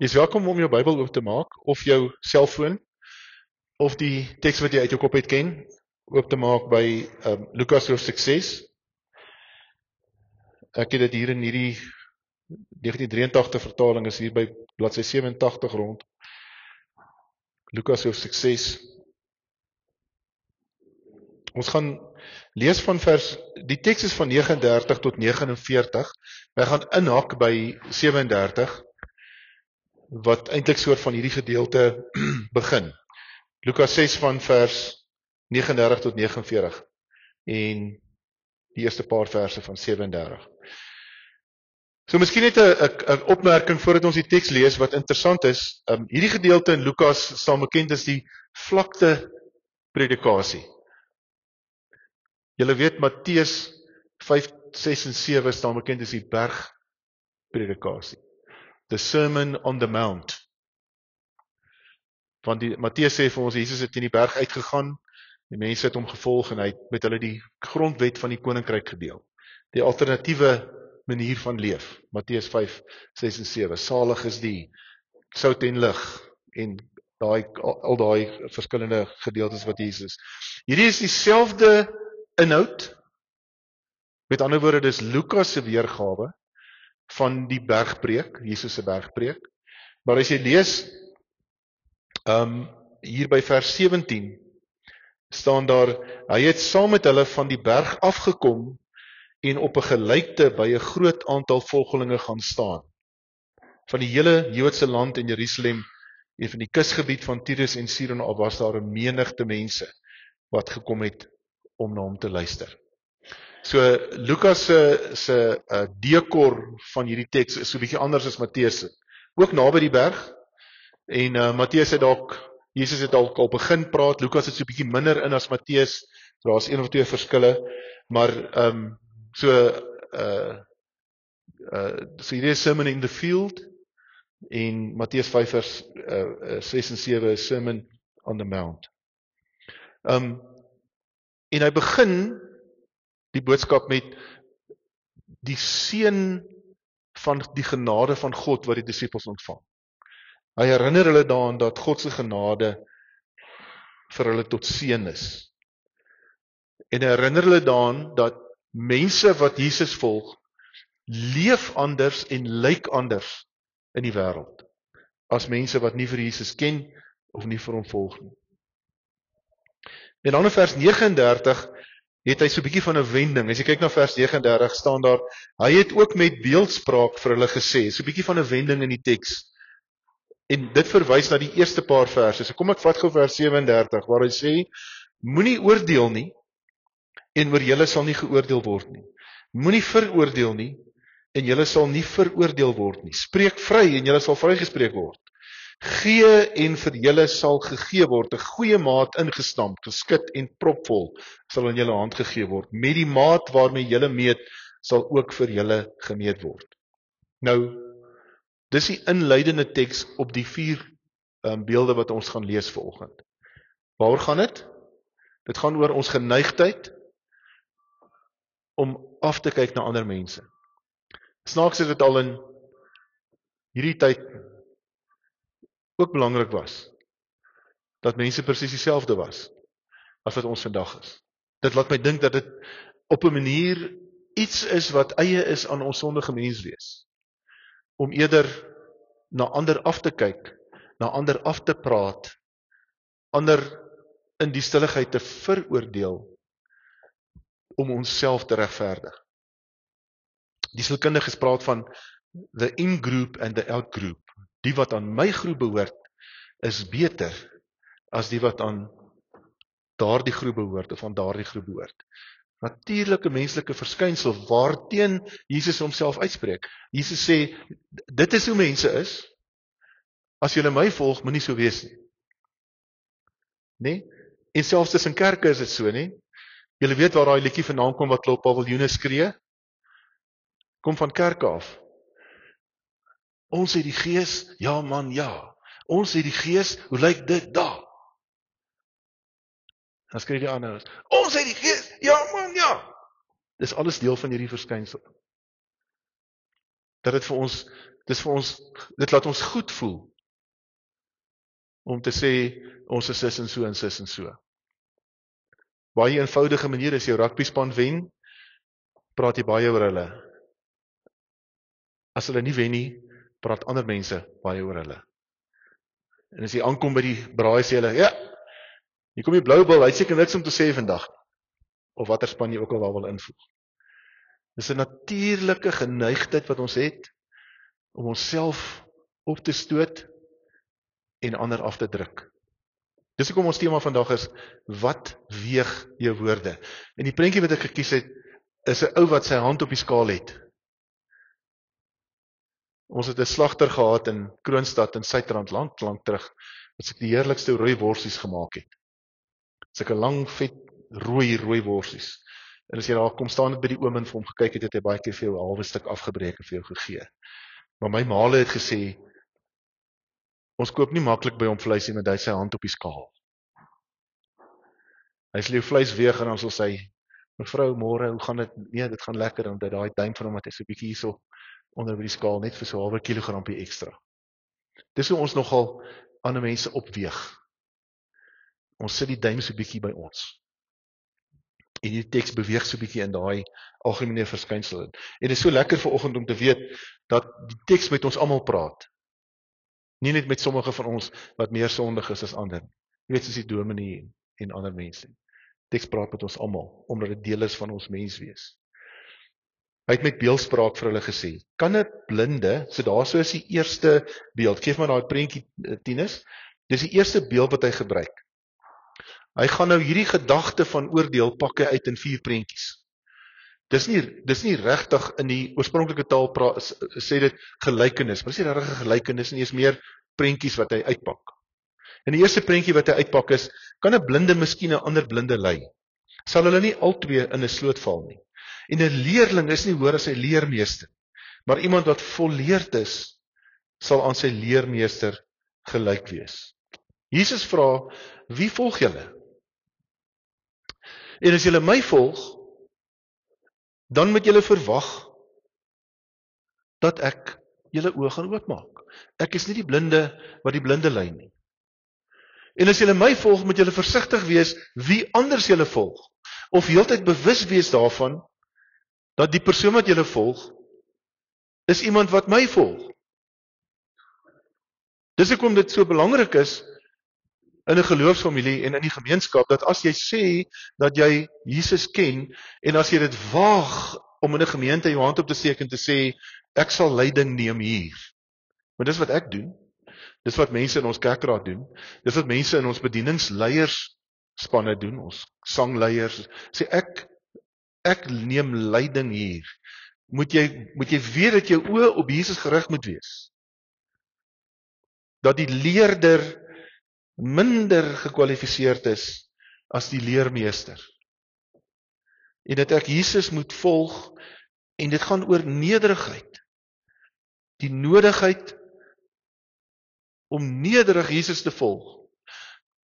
Jy is welkom om jou Bybel oop te maak, of jou selfoon, of die teks wat jy uit jou kop het ken, oop te maak by Lukas hoofstuk 6. Ek het dit hier in hierdie 1983 vertaling, is hier by bladsy 87 rond. Lukas hoofstuk 6. Ons gaan lees van die teks is van 39 tot 49. Wij gaan inhak by 37, wat eintlik soort van hierdie gedeelte begin. Lukas 6 van vers 39 tot 49 en die eerste paar verse van 37. So miskien net 'n opmerking voordat ons die teks lees wat interessant is. Hierdie gedeelte in Lukas staan bekend as die vlakte predikasie. Julle weet Matteus 5, 6 en 7 staan bekend as die berg predikasie. The Sermon on the Mount. Want Matteus sê vir ons, Jesus het in die berg uitgegaan, die mense het hom gevolg en hy het met hulle die grondwet van die koninkryk gedeel. Die alternatiewe manier van leef. Matteus 5, 6 en 7. Salig is die sout en lig en al daai verskillende gedeeltes wat Jesus. Hierdie is dieselfde inhoud. Met ander woorde, dis Lukas se weergawe van die bergpreek, Jesus se bergpreek. Maar as jy lees hier by vers 17 staan daar, hy het saam met hulle van die berg afgekom en op 'n gelykte by 'n groot aantal volgelinge gaan staan. Van die hele Joodse land en Jerusalem en van die kusgebied van Tyrus en Sidon af was daar 'n menigte mense wat gekom het om na hom te luister. So Lukas se dekor van hierdie teks is so 'n bietjie anders as Matteus se. Ook naby die berg. En Matteus het Jesus het al begin praat. Lukas het so 'n bietjie minder in as Matteus. Daar's een of twee verskille, maar so hierdie is Sermon in the Field en Matteus 5 vers 6 en 7 is Sermon on the Mount. En hy begin die boodskap met die seën van die genade van God wat die disippels ontvang. Hy herinner hulle daaraan dat God se genade vir hulle tot seën is. En hy herinner hulle daaraan dat mense wat Jesus volg, leef anders en lyk anders in die wêreld as mense wat nie vir Jesus ken of nie vir hom volg nie. En dan in vers 39 het hy so 'n bietjie van 'n wending. As jy kyk na vers 39 staan daar, hy het ook met beeldspraak vir hulle gesê. So 'n bietjie van 'n wending in die teks. En dit verwys na die eerste paar verse. So kom ek vat gou vers 37 waar hy sê, moenie oordeel nie en oor julle sal nie geoordeel word nie. Moenie veroordeel nie en julle sal nie veroordeel word nie. Spreek vry en julle sal vrygespreek word. Gee en vir julle sal gegee word, 'n goeie maat ingestamp, geskit en propvol sal in julle hand gegee word. Met die maat waarmee julle meet, sal ook vir julle gemeet word. Nou, dis die inleidende teks op die 4 beelde wat ons gaan lees vanoggend. Waaroor gaan dit? Dit gaan oor ons geneigtheid om af te kyk na ander mense. Snaaks is dit al in hierdie tyd ook belangrik was, dat mense presies dieselfde was, as wat ons vandag is. Dit laat my dink dat dit op 'n manier iets is wat eie is aan ons sondige menswees, om eerder na ander af te kyk, na ander af te praat, ander in die stilligheid te veroordeel, om onsself te regverdig. Die sielkundiges praat van the in-group and the out-group. Die wat aan my groep behoort, is beter as die wat aan daardie groep behoort of aan daardie groep behoort. Natuurlike menslike verskynsel waarteen Jesus homself uitspreek. Jesus sê, dit is hoe mense is. As julle my volg, moenie so wees nie. Nee? En selfs tussen kerke is dit so, nee? Julle weet waar daai liedjie vandaan kom wat klop paviljoene skree? Kom van kerke af. Ons het die Gees, ja man, ja. Ons het die Gees, hoe lyk dit daar? Dan skree die ander, ons het die Gees, ja man, ja. Dis alles deel van hierdie verskynsel. dat dit laat ons goed voel, om te sê, ons is sis en so en sis en so. Baie eenvoudige manier, as jou rugbyspan wen, praat jy baie oor hulle. As hulle nie wen nie, praat ander mense baie oor hulle. En as jy aankom by die braai, sê hulle, ja, hier kom die blou bil, hy het seker niks om te sê vandag, of watter span jy ook al daar wil invoeg. Dis 'n natuurlike geneigtheid wat ons het, om onsself op te stoot, en ander af te druk. Dis hoekom ons tema vandag is, wat weeg jou woorde? En die prentjie wat ek gekies het, is 'n ou wat sy hand op die skaal het. Ons het 'n slagter gehad in Kroonstad in Suidrand, lank terug, wat sy die heerlikste rooi worsies gemaak het. Sulke lang, vet, rooi worsies. En as jy daar kom staan het by die oom en vir hom gekyk het hy baie keer vir jou 'n halwe stuk afgebreek en vir jou gegee. Maar my maale het gesê, ons koop nie maklik by hom vleis nie, want hy sy hand op die skaal. Hy sal jou vleis weeg en dan sal sy, mevrou, môre, hoe gaan dit? Nee, dit gaan lekker, want hy daai duim van hom wat hy so 'n bietjie hierso onder by die skaal, net vir so 'n halwe kilogrampie ekstra. Dis hoe ons nogal ander mense opweeg. Ons sit die duim so 'n bietjie by ons. En die teks beweeg so 'n bietjie in daai algemene verskynsel. En dit is so lekker vanoggend om te weet dat die teks met ons almal praat. Nie net met sommige van ons wat meer sondig is as ander. Jy weet soos die dominee en ander mense. Teks praat met ons almal, omdat dit deel is van ons menswees. Hy het met beeldspraak vir hulle gesê, kan 'n blinde, so daar so is die eerste beeld, geef maar daai prentjie Tinus, dis die eerste beeld wat hy gebruik. Hy gaan nou hierdie gedagte van oordeel pak hy uit in 4 prentjies. Dis nie regtig in die oorspronklike taal sê dit gelykenis, maar dis nie regtig 'n gelykenis nie, is meer prentjies wat hy uitpak. En die eerste prentjie wat hy uitpak is, kan 'n blinde miskien 'n ander blinde lei? Sal hulle nie albei in 'n sloot val nie? En 'n leerling is nie hoër as sy leermeester, maar iemand wat volleerd is, sal aan sy leermeester gelyk wees. Jesus vra, wie volg julle? En as julle my volg, dan moet julle verwag dat ek julle oë gaan oopmaak. Ek is nie die blinde wat die blinde lei nie. En as julle my volg, moet julle versigtig wees wie anders julle volg, of heeltyd bewus wees daarvan dat die persoon wat julle volg is iemand wat my volg. Dis hoekom dit so belangrik is in 'n geloofsfamilie en in die gemeenskap, dat as jy sê dat jy Jesus ken, en as jy dit waag om in 'n gemeente jou hand op te steek en te sê, ek sal leiding neem hier. Want dis wat ek doen. Dis wat mense in ons kerkraad doen. Dis wat mense in ons bedieningsleierspanne doen, ons sangleiers. Sê ek neem leiding hier. Moet jy weet dat jou oë op Jesus gerig moet wees. Dat die leerder minder gekwalifiseerd is as die leermeester. En dat ek Jesus moet volg, en dit gaan oor nederigheid. Die nodigheid om nederig Jesus te volg.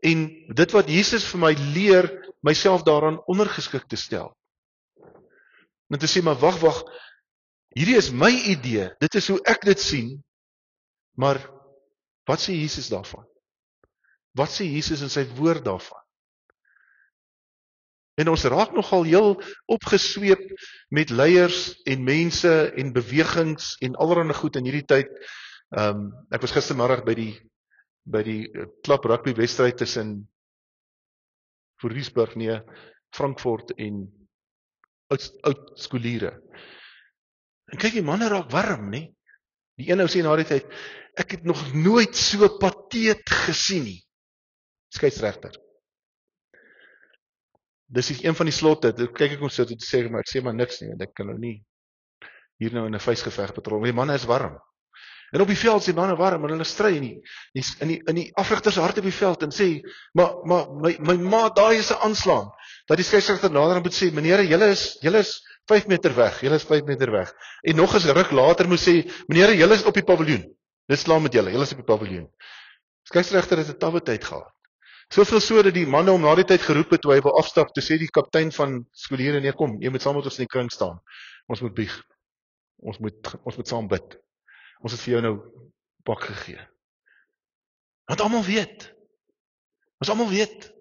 En dit wat Jesus vir my leer, myself daaraan ondergeskik te stel. En te sê, maar wag, hierdie is my idee, dit is hoe ek dit sien, maar wat sê Jesus daarvan? Wat sê Jesus in sy woord daarvan? En ons raak nogal heel opgesweep met leiers en mense en bewegings en allerlei goed in hierdie tyd. Ek was gistermiddag by die klap rugby wedstryd tussen Frankfurt en oud skoliere. En kyk, die manne raak warm, nie? Die een ou sê na die tyd, ek het nog nooit so pateet gesien nie. Skeieregter. Dis een van die slotte, kyk ek hom so te sê, maar ek sê maar niks nie, want ek kan nou nie hier nou in 'n vuisgeveg betrol. Die manne is warm. En op die veld is die manne warm, en hulle stry in die afrigters hart op die veld en sê, maar my maat, daai is 'n aanslaan. Dat die skeieregter nader moet sê, meneer, julle is 5 meter weg, julle is 5 meter weg. En nog eens ruk later moet sê, meneer, julle is op die paviljoen. Dis klaar met julle is op die paviljoen. Skeieregter het 'n tawwe tyd gehad. Soveel so dat die manne om na die tyd geroep het toe hy wil afstap, toe sê die kaptein van skoliere, nee, kom, jy moet saam met ons in die kring staan. Ons moet bieg. Ons moet saam bid. Ons het vir jou nou pak gegee. Want almal weet. Ons almal weet.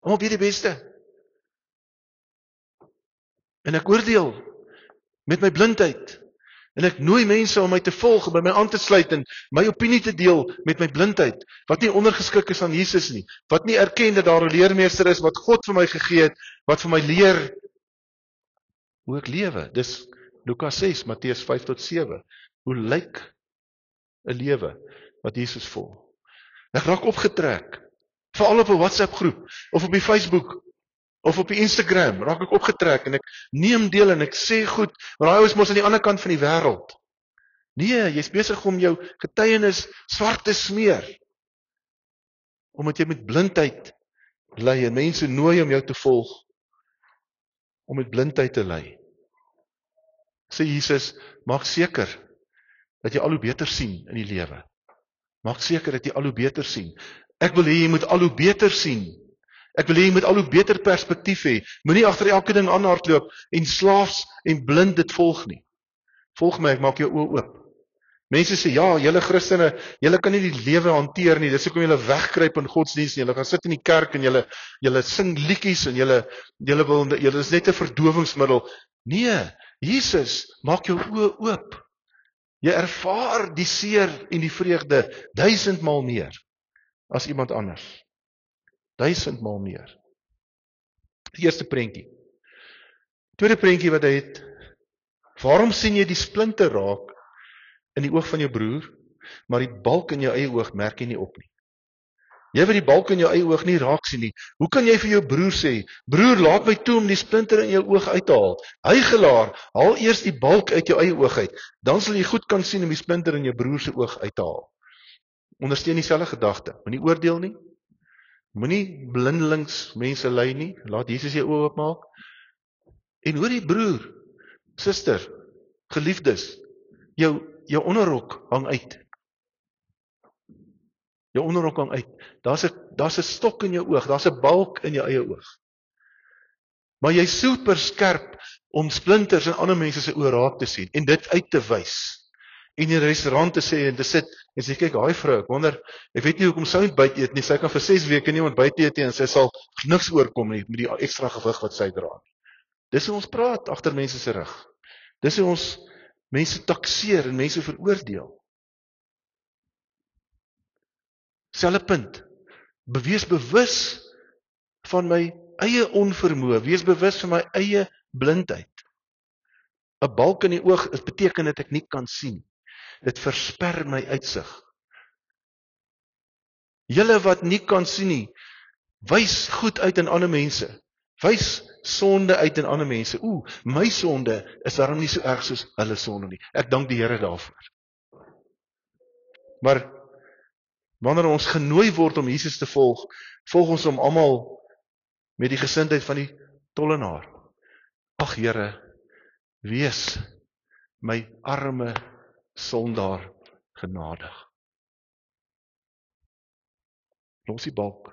Almal weet die beste. En ek oordeel met my blindheid. En ek nooi mense om my te volg, by my aan te sluit en my opinie te deel met my blindheid, wat nie ondergeskik is aan Jesus nie, wat nie erken dat daar 'n leermeester is wat God vir my gegee het, wat vir my leer hoe ek lewe. Dis Lukas 6, Matteus 5 tot 7. Hoe lyk 'n lewe wat Jesus volg? Ek raak opgetrek, veral op 'n WhatsApp groep, of op die Facebook, of op die Instagram, raak ek opgetrek en ek neem deel en ek sê goed, maar daai is mos aan die ander kant van die wêreld. Nee, jy's besig om jou getuienis swart te smeer, omdat jy met blindheid lei en mense nooi om jou te volg, om met blindheid te lei. Sê Jesus, maak seker dat jy al hoe beter sien in die lewe. Maak seker dat jy al hoe beter sien. Ek wil hê jy moet al hoe beter sien. Ek wil hê jy moet al hoe beter perspektief hê. Moenie agter elke ding aanhardloop en slaafs en blind dit volg nie. Volg my, ek maak jou oë oop. Mense sê, ja, julle Christene, julle kan nie die lewe hanteer nie. Dis hoekom julle wegkruip in godsdienst en julle gaan sit in die kerk en julle sing liedjies en julle is net 'n verdowingsmiddel. Nee, Jesus maak jou oë oop. Jy ervaar die seer en die vreugde 1000 maal meer as iemand anders. 1000 maal meer. Die eerste prentjie. Tweede prentjie wat hy het. Waarom sien jy die splinter raak in die oog van jou broer, maar die balk in jou eie oog merk jy nie op nie? Jy wat die balk in jou eie oog nie raak sien nie, hoe kan jy vir jou broer sê, broer, laat my toe om die splinter in jou oog uit te haal? Hygelaar, haal eers die balk uit jou eie oog uit, dan sal jy goed kan sien om die splinter in jou broer se oog uit te haal. Ondersteun dieselfde gedagte. Moenie oordeel nie. Moenie blindelings mense lei nie. Laat Jesus jou oë oopmaak. En hoor die broer, suster, geliefdes, jou onderrok hang uit. Jou onderrok hang uit. Daar's 'n stok in jou oog, daar's 'n balk in jou eie oog. Maar jy's super skerp om splinters in ander mense se oë raak te sien en dit uit te wys. En in 'n restaurant te sê en te sit en sê, kyk, daai vrou, ek wonder, ek weet nie hoekom sy moet byt eet nie, sy kan vir 6 weke nie ontbyt eet nie en sy sal niks oorkom nie met die ekstra gewig wat sy dra. Dis hoe ons praat agter mense se rug. Dis hoe ons mense takseer en mense veroordeel. Selfe punt. Wees bewus van my eie onvermoë, wees bewus van my eie blindheid. 'n Balk in die oog beteken dat ek nie kan sien. Dit versper my uitsig. Julle wat nie kan sien nie, wys goed uit in ander mense. Wys sonde uit in ander mense. My sonde is daarom nie so erg soos hulle sonde nie. Ek dank die Here daarvoor. Maar wanneer ons genooi word om Jesus te volg, volg ons hom almal met die gesindheid van die tollenaar. Ag Here, wees my arme sondaar genadig. Los die balk.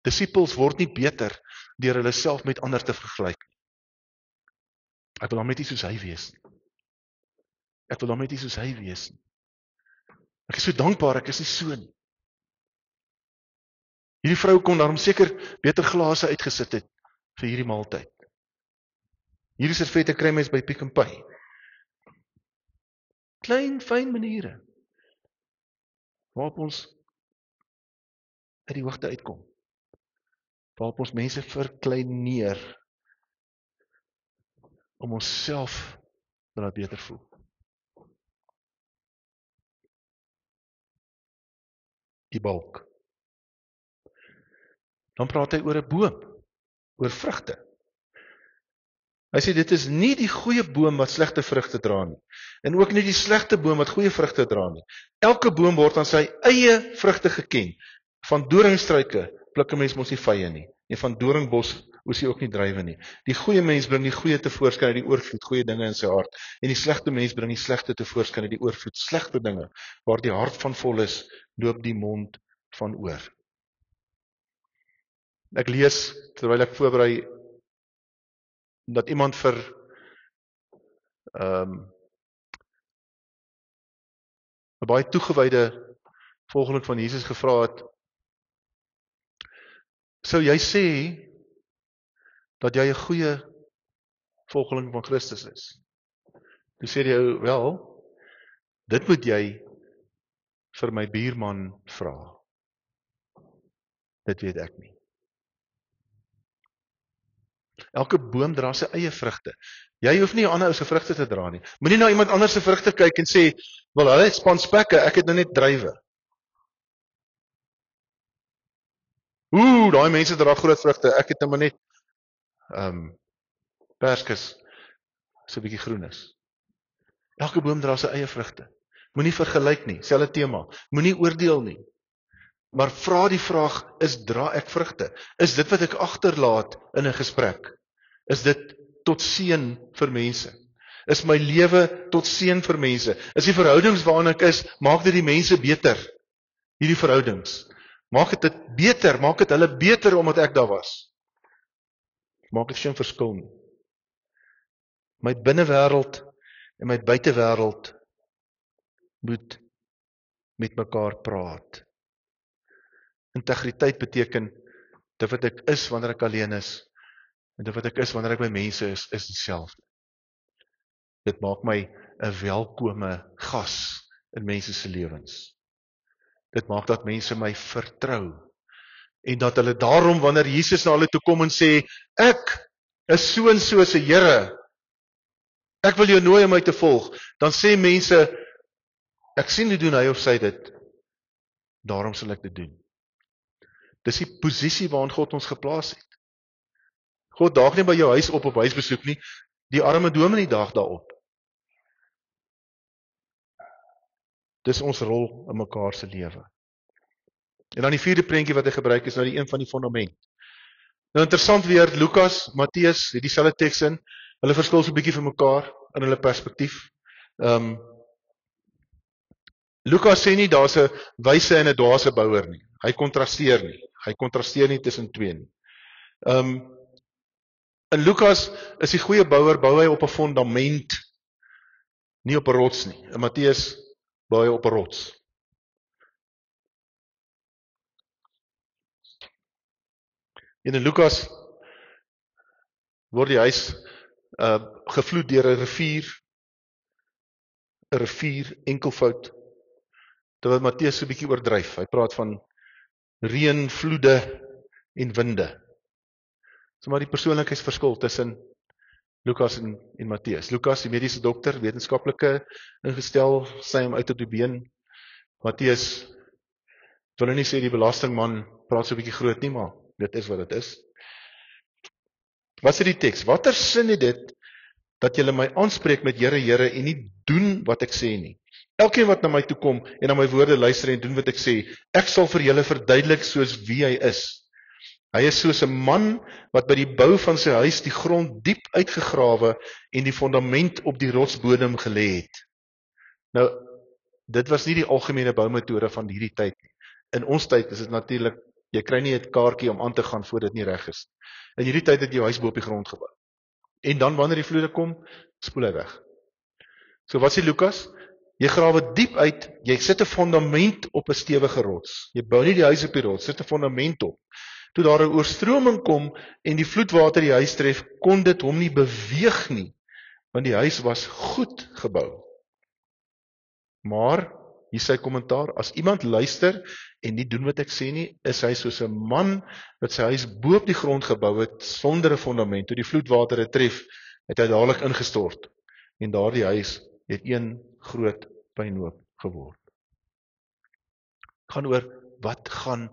Disippels word nie beter deur hulle self met ander te vergelyk nie. Ek wil dan net nie soos hy wees nie. Ek wil dan net nie soos hy wees nie. Ek is so dankbaar, ek is nie so nie. Hierdie vrou kon daarom seker beter glase uitgesit het vir hierdie maaltyd. Hierdie servette kry mens by Pick n Pay. Klein, fyn maniere waarop ons uit die hoogte uitkom. Waarop ons mense verkleineer om onsself te laat beter voel. Die balk. Dan praat hy oor 'n boom, oor vrugte. Hy sê dit is nie die goeie boom wat slegte vrugte dra nie, en ook nie die slegte boom wat goeie vrugte dra nie. Elke boom word aan sy eie vrugte geken. Van doringstruike pluk 'n mens mos nie vye nie, en van doringbos oes jy ook nie druiwe nie. Die goeie mens bring die goeie tevoorskyn uit die oorvloed, goeie dinge in sy hart, en die slegte mens bring die slegte tevoorskyn uit die oorvloed, slegte dinge. Waar die hart van vol is, loop die mond van oor. Ek lees terwyl ek voorberei dat iemand vir 'n baie toegewyde volgeling van Jesus gevra het, sou jy sê dat jy 'n goeie volgeling van Christus is? Toe sê die ou, wel, dit moet jy vir my buurman vra. Dit weet ek nie. Elke boom dra sy eie vrugte. Jy hoef nie 'n ander ou se vrugte te dra nie. Moenie na iemand anders se vrugte kyk en sê, wel, hulle het span spekke, ek het nou net druiwe. Daai mense dra groot vrugte, ek het nou maar net perskes, so 'n bietjie groen is. Elke boom dra sy eie vrugte. Moenie vergelyk nie, selfe tema. Moenie oordeel nie. Maar vra die vraag, dra ek vrugte? Is dit wat ek agterlaat in 'n gesprek? Is dit tot seën vir mense? Is my lewe tot seën vir mense? Is die verhoudings waarin ek is, maak dit die mense beter? Hierdie verhoudings. Maak dit beter, maak dit hulle beter omdat ek daar was? Maak dit geen verskil nie. My binnewêreld en my buitewêreld moet met mekaar praat. Integriteit beteken dit wat ek is wanneer ek alleen is en dit wat ek is wanneer ek by mense is dieselfde. Dit maak my 'n welkome gas in mense se lewens. Dit maak dat mense my vertrou en dat hulle daarom wanneer Jesus na hulle toe kom en sê, ek is so en so se Here, ek wil jou nooi om my te volg, dan sê mense, ek sien hoe doen hy of sy dit, daarom sal ek dit doen. Dis die posisie waarin God ons geplaas het. God daag nie by jou huis op huisbesoek nie, die arme dominee daag daarop. Dis ons rol in mekaar se lewe. En dan die vierde prentjie wat hy gebruik is nou die een van die fondament. Nou interessant weer, Lukas, Matteus, het dieselfde teks in, hulle verskil so 'n bietjie van mekaar in hulle perspektief. Lukas sê nie daar's 'n wyse en 'n dwaase bouer nie. Hy kontrasteer nie tussen twee nie. In Lukas is die goeie bouer, bou hy op 'n fondament, nie op 'n rots nie. In Matteus bou hy op 'n rots. En in Lukas word die huis gevloed deur 'n rivier enkelvoud, terwyl Matteus so 'n bietjie oordryf. Hy praat van reën, vloede en winde. So maar die persoonlikheidsverskil tussen Lukas en Matteus. Lukas, die mediese dokter, wetenskaplike ingestel, sy hom uit op die been. Matteus, wil nou nie sê die belastingman praat so 'n bietjie groot nie, maar dit is wat dit is. Wat sê die teks? Watter sin het dit dat julle my aanspreek met Here, Here en nie doen wat ek sê nie? Elkeen wat na my toe kom en na my woorde luister en doen wat ek sê, ek sal vir julle verduidelik soos wie hy is. Hy is soos 'n man wat by die bou van sy huis die grond diep uitgegrawe en die fondament op die rotsbodem gelê het. Nou, dit was nie die algemene boumetode van hierdie tyd nie. In ons tyd is dit natuurlik, jy kry nie 'n kaartjie om aan te gaan voor dit nie reg is. In hierdie tyd het jy jou huis bo op die grond gebou. En dan wanneer die vloede kom, spoel hy weg. So wat sê Lukas? Jy grawe diep uit, jy sit 'n fondament op 'n stewige rots. Jy bou nie die huis op die rots, sit 'n fondament op. Toe daar 'n oorstroming kom en die vloedwater die huis tref, kon dit hom nie beweeg nie, want die huis was goed gebou. Maar, hier sy kommentaar, as iemand luister en nie doen wat ek sê nie, is hy soos 'n man wat sy huis bo op die grond gebou het sonder 'n fondament. Toe die vloedwater dit tref, het hy dadelik ingestort en daardie huis het een groot puinhoop geword. Gaan oor wat gaan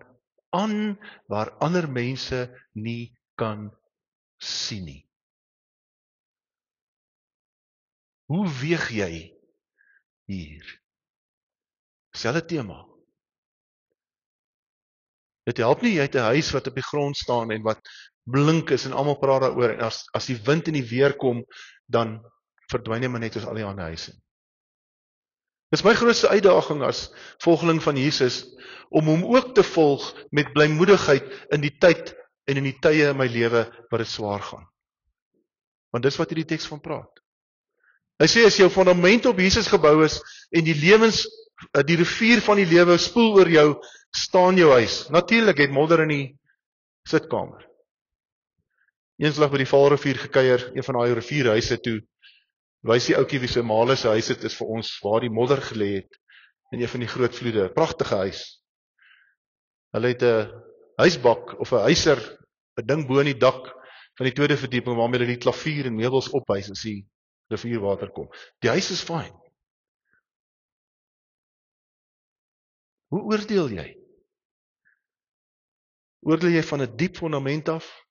aan waar ander mense nie kan sien nie. Hoe weeg jy hier? Selfe tema. Dit help nie jy het 'n huis wat op die grond staan en wat blink is en almal praat daaroor en as die wind en die weer kom, dan verdwyn jy maar net soos al die ander huise. Dis my grootste uitdaging as volgeling van Jesus, om hom ook te volg met blymoedigheid in die tyd en in die tye in my lewe wat dit swaar gaan. Want dis wat hierdie teks van praat. Hy sê as jou fundament op Jesus gebou is en die rivier van die lewe spoel oor jou, staan jou huis. Natuurlik het modder in die sitkamer. Eenslag by die Vaalrivier gekuier, een van daai rivierhuise toe, wys die ouetjie wie se maale se huis dit is vir ons, waar die modder gelê het in een van die groot vloede. Pragtige huis. Hulle het 'n huisbak of 'n huiser, 'n ding bo in die dak van die tweede verdieping waarmee hulle die klavier en meubels ophuis as die rivierwater kom. Die huis is fyn. Hoe oordeel jy? Oordeel jy van 'n diep fundament af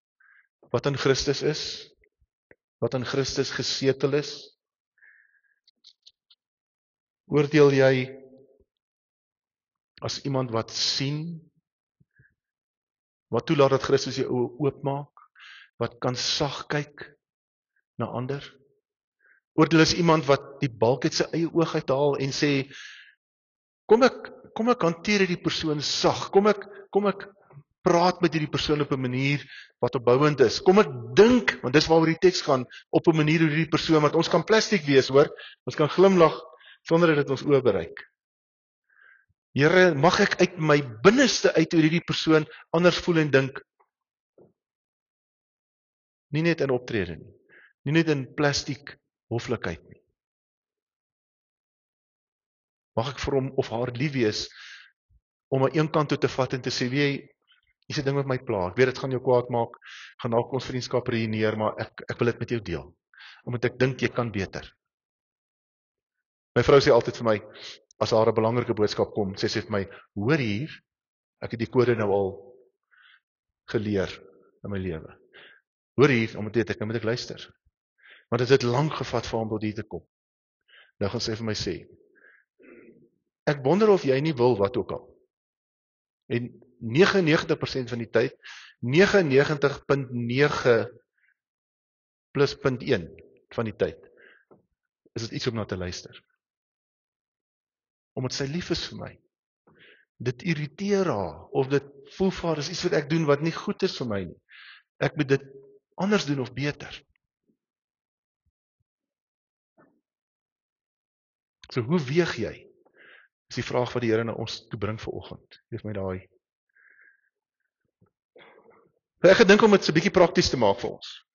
wat in Christus is? Wat in Christus gesetel is? Oordeel jy as iemand wat sien, wat toelaat dat Christus jou oë oopmaak, wat kan sag kyk na ander? Oordeel as iemand wat die balk uit sy eie oog uithaal en sê, kom ek hanteer hierdie persoon sag, kom ek praat met hierdie persoon op 'n manier wat opbouend is. Kom ek dink, want dis waaroor die teks gaan, op 'n manier hoe hierdie persoon, want ons kan plastiek wees, hoor. Ons kan glimlag sonder dat dit ons oë bereik. Here, mag ek uit my binneste uit oor hierdie persoon anders voel en dink. Nie net in optrede nie. Nie net in plastiek hoflikheid nie. Mag ek vir hom of haar lief wees om aan een kant toe te vat en te sê, wie is 'n ding wat my pla. Ek weet dit gaan jou kwaad maak, gaan dalk ons vriendskap ruïneer, maar ek wil dit met jou deel. Omdat ek dink jy kan beter. My vrou sê altyd vir my, as haar 'n belangrike boodskap kom, sê sy vir my, hoor hier, ek het die kode nou al geleer in my lewe. Hoor hier, omdat ek nou moet ek luister. Want dit het lank gevat vir hom tot hier te kom. Nou gaan sy vir my sê, ek wonder of jy nie wil wat ook al. En 99% van die tyd, 99.9 plus 0.1 van die tyd, is dit iets om na te luister. Omdat sy lief is vir my. Dit irriteer haar, of dit voel vir haar, is iets wat ek doen wat nie goed is vir my nie. Ek moet dit anders doen of beter. So hoe weeg jy? Is die vraag wat die Here na ons toe bring vanoggend. Geef my daai. Ek gedink om dit so 'n bietjie prakties te maak vir ons.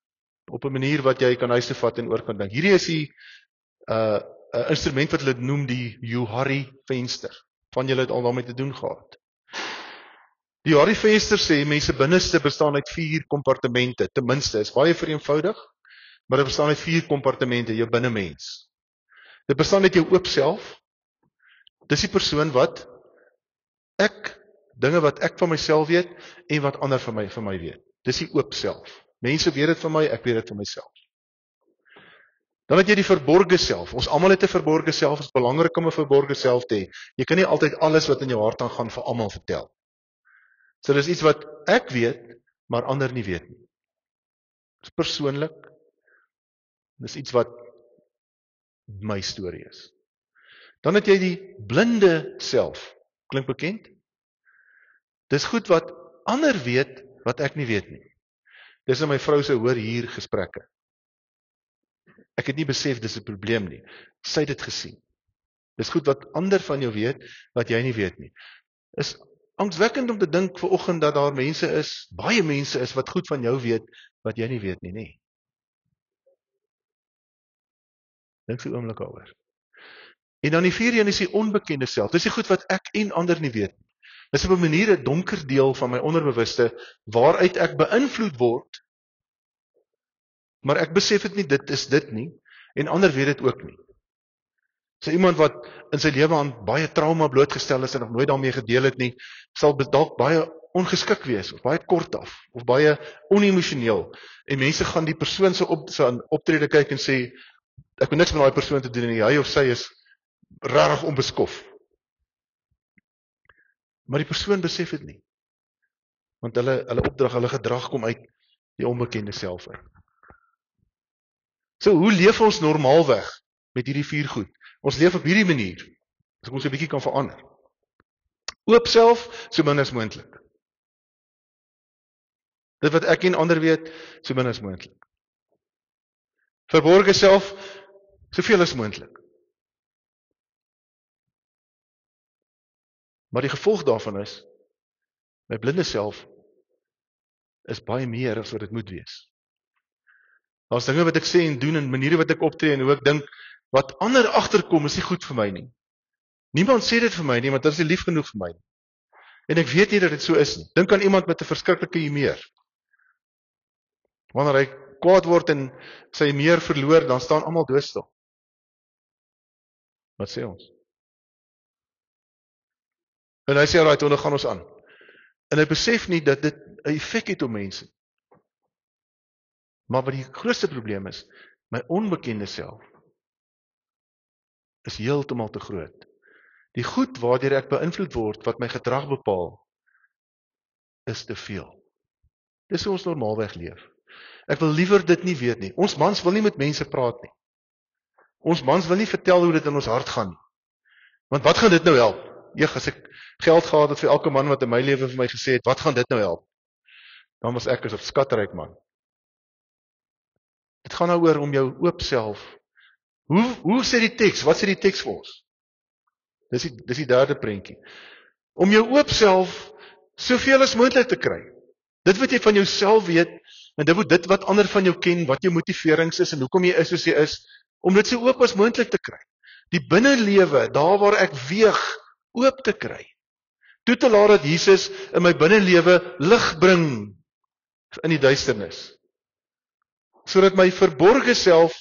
Op 'n manier wat jy kan huis toe vat en oor kan dink. Hierdie is die 'n instrument wat hulle noem die Johari venster. Van julle het al daarmee te doen gehad. Die Johari venster sê mense binneste bestaan uit 4 kompartemente, ten minste, is baie vereenvoudig, maar dit bestaan uit 4 kompartemente, jou binnemens. Dit bestaan uit jou oop self. Dis die persoon wat dinge wat ek van myself weet en wat ander van my weet. Dis die oop self. Mense weet dit van my, ek weet dit van myself. Dan het jy die verborge self. Ons almal het 'n verborge self, dit is belangrik om 'n verborge self te hê. Jy kan nie altyd alles wat in jou hart aangaan vir almal vertel. So dis iets wat ek weet, maar ander nie weet nie. Dis persoonlik. Dis iets wat my storie is. Dan het jy die blinde self. Klink bekend? Dis goed wat ander weet, wat ek nie weet nie. Dis in my vrou se hoor hier gesprekke. Ek het nie besef dis 'n probleem nie. Sy het dit gesien. Dis goed wat ander van jou weet, wat jy nie weet nie. Is angswekkend om te dink vanoggend dat daar mense is, baie mense is, wat goed van jou weet, wat jy nie weet nie, nê? Dink so 'n oomblik daaroor. En dan die 4de een is die onbekende self. Dis die goed wat ek en ander nie weet nie. Dis op 'n manier 'n donker deel van my onderbewuste, waaruit ek beïnvloed word, maar ek besef dit nie, dit is dit nie, en ander weet dit ook nie. So iemand wat in sy lewe aan baie trauma blootgestel is en nog nooit daarmee gedeel het nie, sal dalk baie ongeskik wees, of baie kort af, of baie onemosioneel, en mense gaan die persoon se optrede kyk en sê, ek wil niks met daai persoon te doen nie, hy of sy is regtig onbeskof. Maar die persoon besef dit nie. Want hulle opdrag, hulle gedrag kom uit die onbekende self uit. So hoe leef ons normaalweg met hierdie 4 goed? Ons leef op hierdie manier. As ek ons 'n bietjie kan verander. Oop self, so min as moontlik. Dit wat ek en ander weet, so min as moontlik. Verborge self, Soveel as moontlik. Maar die gevolg daarvan is, my blinde self is baie meer as wat dit moet wees. Daar's dinge wat ek sê en doen en maniere wat ek optree en hoe ek dink, wat ander agterkom is nie goed vir my nie. Niemand sê dit vir my nie, want dit is nie lief genoeg vir my nie. En ek weet nie dat dit so is nie. Dink aan iemand met 'n verskriklike humeur. Wanneer hy kwaad word en sy humeur verloor, dan staan almal doodstil. Wat sê ons? En hy sê, "Alraai, toe gaan ons aan." En hy besef nie dat dit 'n effek het op mense. Maar wat die grootste probleem is, my onbekende self is heeltemal te groot. Die goed waardeur ek beïnvloed word, wat my gedrag bepaal, is te veel. Dis hoe ons normaalweg leef. Ek wil liewer dit nie weet nie. Ons mans wil nie met mense praat nie. Ons mans wil nie vertel hoe dit in ons hart gaan nie. Want wat gaan dit nou help? As ek geld gehad het vir elke man wat in my lewe vir my gesê het, wat gaan dit nou help? Dan was ek 'n skatryk man. Dit gaan nou oor om jou oop self. Hoe sê die teks? Wat sê die teks vir ons? Dis die derde prentjie. Om jou oop self soveel as moontlik te kry. Dit wat jy van jouself weet, en dit wat ander van jou ken, wat jou motiverings is en hoekom jy is soos jy is, om dit so oop as moontlik te kry. Die binnelewe, daar waar ek weeg, oop te kry. Toe te laat dat Jesus in my binnelewe lig bring in die duisternis. Sodat my verborge self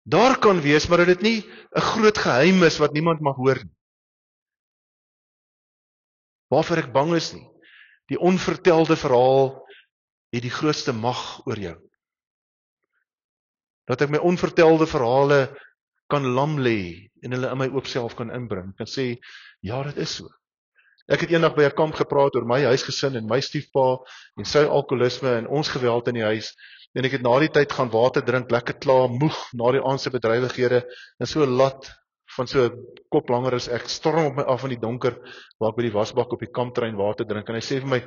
daar kan wees, maar dat dit nie 'n groot geheim is wat niemand mag hoor nie. Waarvoor ek bang is nie. Die onvertelde verhaal het die grootste mag oor jou. Dat ek my onvertelde verhale kan lam lê en hulle in my oop self kan inbring. Kan sê, ja, dit is so. Ek het eendag by 'n kamp gepraat oor my huisgesin en my stiefpa en sy alkoholisme en ons geweld in die huis. En ek het na die tyd gaan water drink, lekker klaar, moeg na die aand se bedrywighede en so laat van so 'n kop langer as ek storm op my af in die donker waar ek by die wasbak op die kamptrein water drink en hy sê vir my,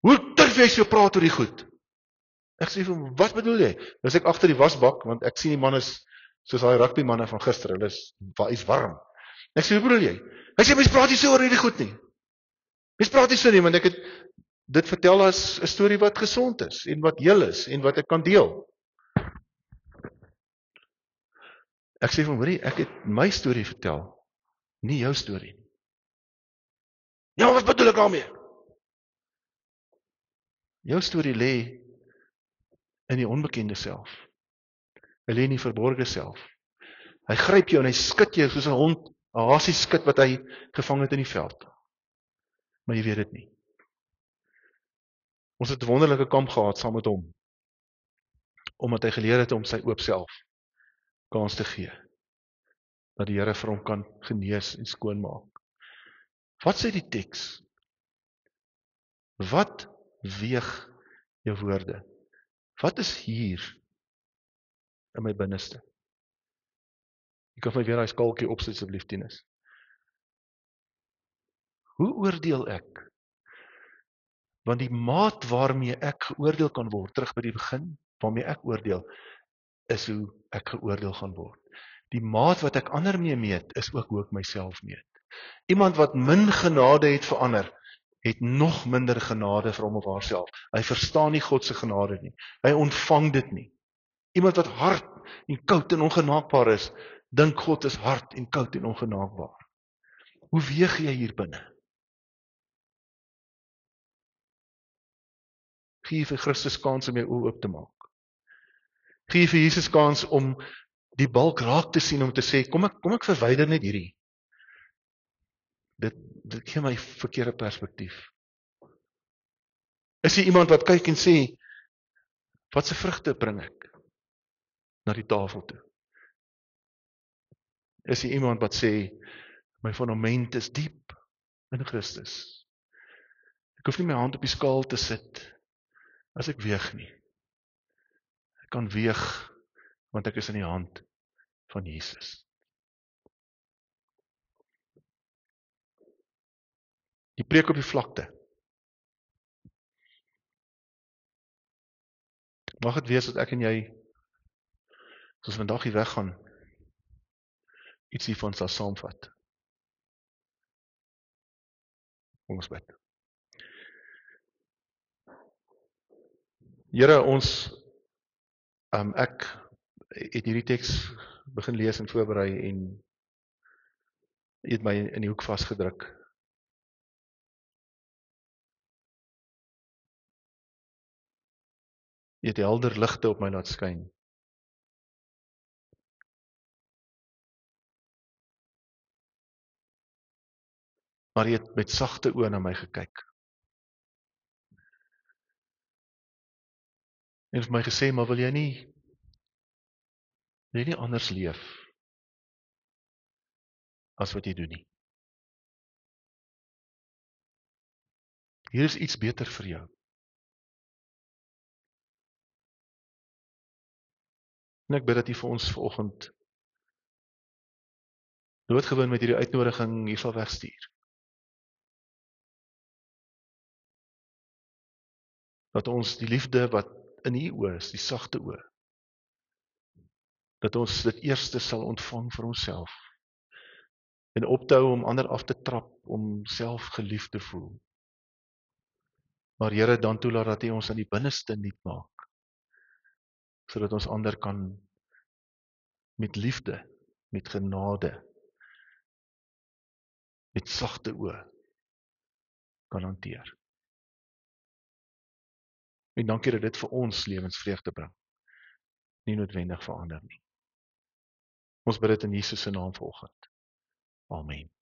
"Hoe durf jy so praat oor die goed?" Ek sê vir hom, "Wat bedoel jy?" Dus ek agter die wasbak want ek sien die man is soos daai rugby manne van gister, hulle is warm. Ek sê, "Hoe bedoel jy?" Hy sê, "Mens praat nie so oor hierdie goed nie. Mens praat nie so nie, want ek het dit vertel as 'n storie wat gesond is en wat heel is en wat ek kan deel." Ek sê vir hom, "Hoorie, ek het my storie vertel, nie jou storie nie." "Ja, wat bedoel ek daarmee?" Jou storie lê in die onbekende self. Hy lê in die verborgde self. Hy gryp jou en hy skud jou soos 'n hond, 'n hasie skud wat hy gevang het in die veld. Maar jy weet dit nie. Ons het 'n wonderlike kamp gehad saam met hom. Omdat hy geleer het om sy oop self kans te gee. Dat die Here vir hom kan genees en skoonmaak. Wat sê die teks? Wat weeg jou woorde? Wat is hier in my binneste? Jy kan my weer daai skalkie opsit asseblief, Tinus. Hoe oordeel ek? Want die maat waarmee ek geoordeel kan word, terug by die begin, waarmee ek oordeel, is hoe ek geoordeel gaan word. Die maat wat ek ander mee meet, is ook hoe ek myself meet. Iemand wat min genade het vir ander, het nog minder genade vir hom of haarself. Hy verstaan nie God se genade nie. Hy ontvang dit nie. Iemand wat hard en koud en ongenaakbaar is, dink God is hard en koud en ongenaakbaar. Hoe weeg jy hier binne? Gee vir Christus kans om jou oë oop te maak. Gee vir Jesus kans om die balk raak te sien, om te sê, kom ek verwyder net hierdie. Dit gee my verkeerde perspektief. Is jy iemand wat kyk en sê, wat se vrugte bring ek na die tafel toe? Is jy iemand wat sê, my fundament is diep in Christus. Ek hoef nie my hand op die skaal te sit as ek weeg nie. Ek kan weeg want ek is in die hand van Jesus. Die preek op die vlakte. Mag dit wees dat ek en jy, soos vandag hier weggaan, ietsie van sal saamvat. Ons bid. Here, ek het hierdie teks begin lees en voorberei en jy het my in die hoek vasgedruk. Jy het helder ligte op my laat skyn. Maar jy het met sagte oë na my gekyk. En vir my gesê, maar wil jy nie anders leef as wat jy doen nie. Hier is iets beter vir jou. En ek bid dat jy vir ons vanoggend doodgewoon met hierdie uitnodiging hier sal wegstuur. Dat ons die liefde wat in u oë is, die sagte oë, dat ons dit eerste sal ontvang vir onsself. En op te hou om ander af te trap, om self geliefd te voel. Maar Here, dan toelaat dat hy ons aan die binneste nuut maak, sodat ons ander kan met liefde, met genade, met sagte oë kan hanteer. En dankie dat dit vir ons lewensvreugde bring, nie noodwendig vir ander nie. Ons bid dit in Jesus se naam vanoggend. Amen.